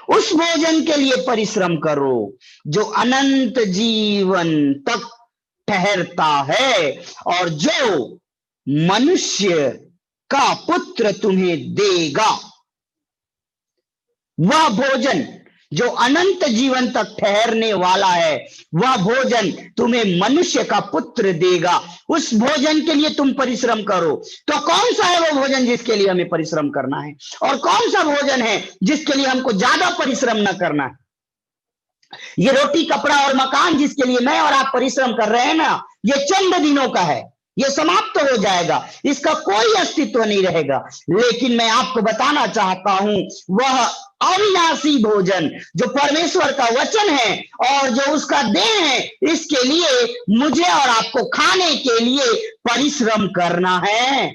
उस भोजन के लिए परिश्रम करो जो अनंत जीवन तक ठहरता है और जो मनुष्य का पुत्र तुम्हें देगा। वह भोजन जो अनंत जीवन तक ठहरने वाला है, वह भोजन तुम्हें मनुष्य का पुत्र देगा। उस भोजन के लिए तुम परिश्रम करो। तो कौन सा है वो भोजन जिसके लिए हमें परिश्रम करना है, और कौन सा भोजन है जिसके लिए हमको ज्यादा परिश्रम न करना है? ये रोटी, कपड़ा और मकान जिसके लिए मैं और आप परिश्रम कर रहे हैं ना, ये चंद दिनों का है, ये समाप्त हो जाएगा, इसका कोई अस्तित्व नहीं रहेगा। लेकिन मैं आपको बताना चाहता हूं, वह अविनाशी भोजन जो परमेश्वर का वचन है और जो उसका देह है, इसके लिए मुझे और आपको खाने के लिए परिश्रम करना है।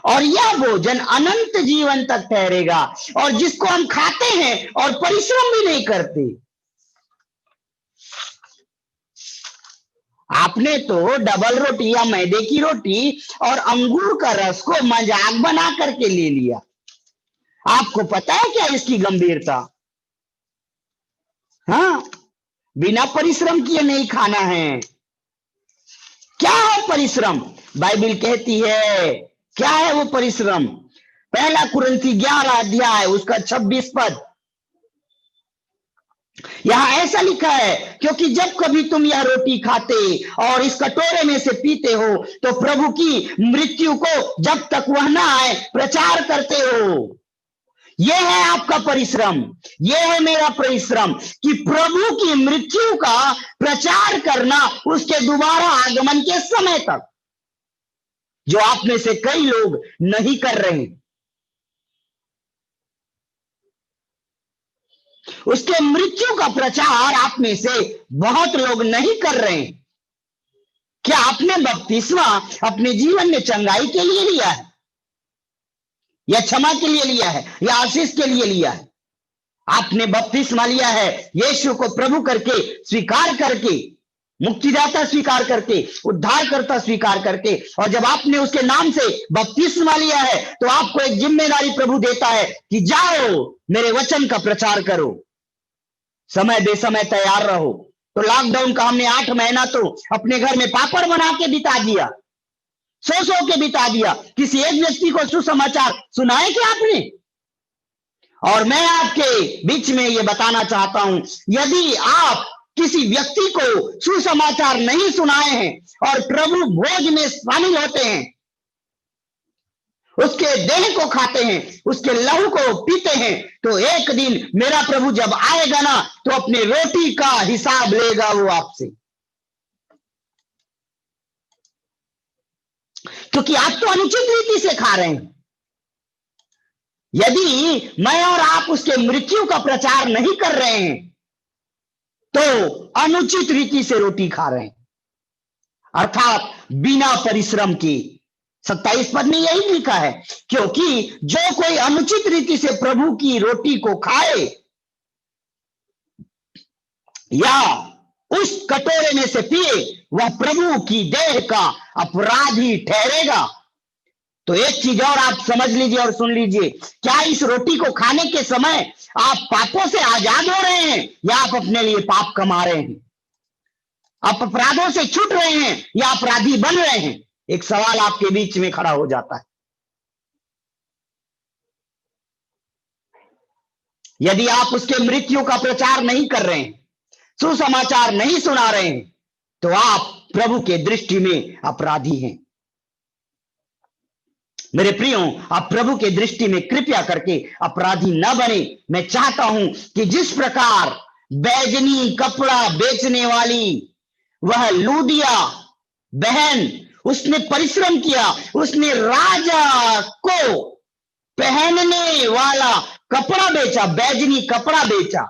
और यह भोजन अनंत जीवन तक ठहरेगा, और जिसको हम खाते हैं और परिश्रम भी नहीं करते। आपने तो डबल रोटी या मैदे की रोटी और अंगूर का रस को मजाक बना करके ले लिया। आपको पता है क्या इसकी गंभीरता? हाँ, बिना परिश्रम किए नहीं खाना है। क्या है परिश्रम? बाइबल कहती है, क्या है वो परिश्रम? 1 कुरिन्थी 11 अध्याय उसका 26 पद, यहां ऐसा लिखा है, क्योंकि जब कभी तुम यह रोटी खाते और इस कटोरे में से पीते हो, तो प्रभु की मृत्यु को जब तक वह ना आए प्रचार करते हो। यह है आपका परिश्रम, यह है मेरा परिश्रम, कि प्रभु की मृत्यु का प्रचार करना उसके दोबारा आगमन के समय तक, जो आप में से कई लोग नहीं कर रहे। उसके मृत्यु का प्रचार आप में से बहुत लोग नहीं कर रहे हैं। क्या आपने बपतिस्मा अपने जीवन में चंगाई के लिए लिया है, या क्षमा के लिए लिया है, या आशीष के लिए लिया है? आपने बपतिस्मा लिया है यीशु को प्रभु करके, स्वीकार करके, मुक्तिदाता स्वीकार करके, उद्धारकर्ता स्वीकार करके, और जब आपने उसके नाम से बपतिस्मा लिया है, तो आपको एक जिम्मेदारी प्रभु देता है कि जाओ मेरे वचन का प्रचार करो, समय बेसमय तैयार रहो। तो लॉकडाउन का हमने 8 महीना तो अपने घर में पापड़ बना के बिता दिया, सो के बिता दिया। किसी एक व्यक्ति को सुसमाचार सुनाए क्या आपने? और मैं आपके बीच में ये बताना चाहता हूं, यदि आप किसी व्यक्ति को सुसमाचार नहीं सुनाए हैं और प्रभु भोज में शामिल होते हैं, उसके देह को खाते हैं, उसके लहू को पीते हैं, तो एक दिन मेरा प्रभु जब आएगा ना, तो अपने रोटी का हिसाब लेगा वो आपसे, क्योंकि आप तो अनुचित रीति से खा रहे हैं। यदि मैं और आप उसके मृत्यु का प्रचार नहीं कर रहे हैं, तो अनुचित रीति से रोटी खा रहे हैं, अर्थात बिना परिश्रम के। 27 पद में यही लिखा है, क्योंकि जो कोई अनुचित रीति से प्रभु की रोटी को खाए या उस कटोरे में से पिए, वह प्रभु की देह का अपराधी ठहरेगा। तो एक चीज और आप समझ लीजिए और सुन लीजिए, क्या इस रोटी को खाने के समय आप पापों से आजाद हो रहे हैं या आप अपने लिए पाप कमा रहे हैं? आप अपराधों से छूट रहे हैं या अपराधी बन रहे हैं? एक सवाल आपके बीच में खड़ा हो जाता है। यदि आप उसके मृत्यु का प्रचार नहीं कर रहे हैं, सुसमाचार नहीं सुना रहे हैं, तो आप प्रभु के दृष्टि में अपराधी हैं। मेरे प्रियो, आप प्रभु के दृष्टि में कृपया करके अपराधी न बने। मैं चाहता हूं कि जिस प्रकार बैगनी कपड़ा बेचने वाली वह लूदिया बहन, उसने परिश्रम किया, उसने राजा को पहनने वाला कपड़ा बेचा, बैगनी कपड़ा बेचा,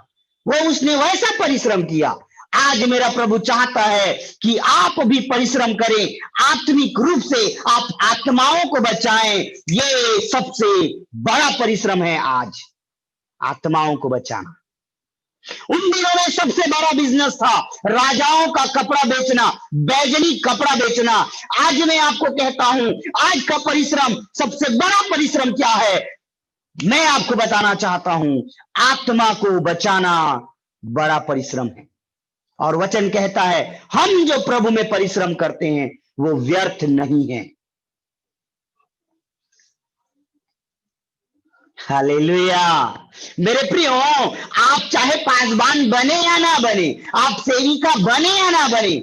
वो उसने वैसा परिश्रम किया। आज मेरा प्रभु चाहता है कि आप भी परिश्रम करें, आत्मिक रूप से आप आत्माओं को बचाएं। ये सबसे बड़ा परिश्रम है आज, आत्माओं को बचाना। उन दिनों में सबसे बड़ा बिजनेस था राजाओं का कपड़ा बेचना, बैगनी कपड़ा बेचना। आज मैं आपको कहता हूं, आज का परिश्रम, सबसे बड़ा परिश्रम क्या है? मैं आपको बताना चाहता हूं, आत्मा को बचाना बड़ा परिश्रम है। और वचन कहता है, हम जो प्रभु में परिश्रम करते हैं वो व्यर्थ नहीं है। हालेलुया। मेरे प्रियो, आप चाहे पासवान बने या ना बने, आप सेविका बने या ना बने,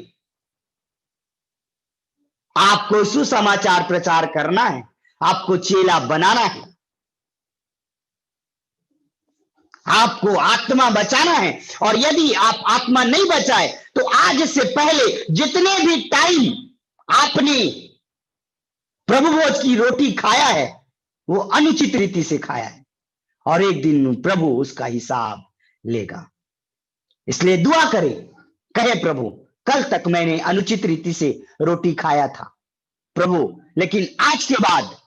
आपको सुसमाचार प्रचार करना है, आपको चेला बनाना है, आपको आत्मा बचाना है। और यदि आप आत्मा नहीं बचाए तो आज से पहले जितने भी टाइम आपने प्रभु भोज की रोटी खाया है वो अनुचित रीति से खाया है, और एक दिन प्रभु उसका हिसाब लेगा। इसलिए दुआ करें, कहे प्रभु, कल तक मैंने अनुचित रीति से रोटी खाया था प्रभु, लेकिन आज के बाद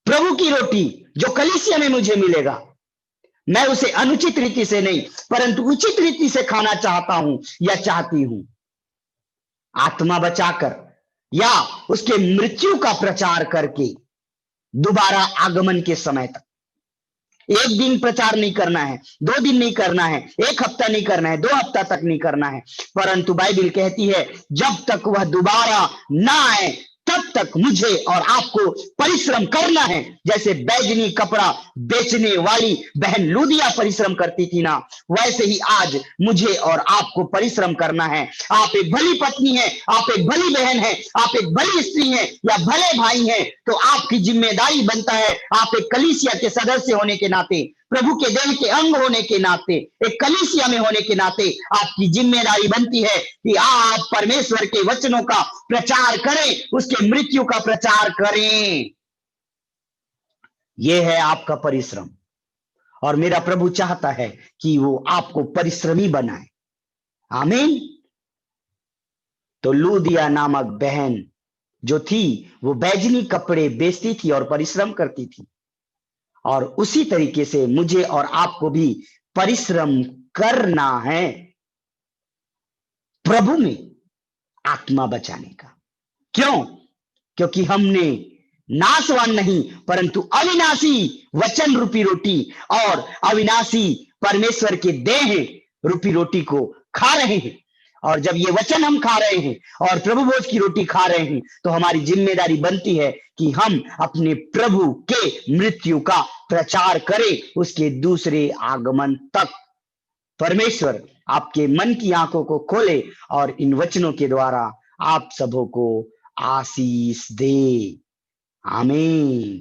प्रभु की रोटी जो कलीसिया में मुझे मिलेगा, मैं उसे अनुचित रीति से नहीं परंतु उचित रीति से खाना चाहता हूं या चाहती हूं। आत्मा बचाकर या उसके मृत्यु का प्रचार करके दोबारा आगमन के समय तक, एक दिन प्रचार नहीं करना है, 2 दिन नहीं करना है, 1 हफ्ता नहीं करना है, 2 हफ्ता तक नहीं करना है, परंतु बाइबल कहती है जब तक वह दोबारा ना आए तब तक मुझे और आपको परिश्रम करना है। जैसे बैगनी कपड़ा बेचने वाली बहन लूदिया परिश्रम करती थी ना, वैसे ही आज मुझे और आपको परिश्रम करना है। आप एक भली पत्नी हैं, आप एक भली बहन हैं, आप एक भली स्त्री हैं या भले भाई हैं, तो आपकी जिम्मेदारी बनता है, आप एक कलीसिया के सदस्य होने के नाते, प्रभु के देह के अंग होने के नाते, एक कलीसिया में होने के नाते आपकी जिम्मेदारी बनती है कि आप परमेश्वर के वचनों का प्रचार करें, उसके मृत्यु का प्रचार करें। यह है आपका परिश्रम, और मेरा प्रभु चाहता है कि वो आपको परिश्रमी बनाए। आमीन। तो लूदिया नामक बहन जो थी वो बैगनी कपड़े बेचती थी और परिश्रम करती थी, और उसी तरीके से मुझे और आपको भी परिश्रम करना है प्रभु में आत्मा बचाने का। क्यों? क्योंकि हमने नाशवान नहीं परंतु अविनाशी वचन रूपी रोटी और अविनाशी परमेश्वर के देह रूपी रोटी को खा रहे हैं। और जब ये वचन हम खा रहे हैं और प्रभु भोज की रोटी खा रहे हैं, तो हमारी जिम्मेदारी बनती है कि हम अपने प्रभु के मृत्यु का प्रचार करें उसके दूसरे आगमन तक। परमेश्वर आपके मन की आंखों को खोले और इन वचनों के द्वारा आप सबों को आशीष दे। आमीन।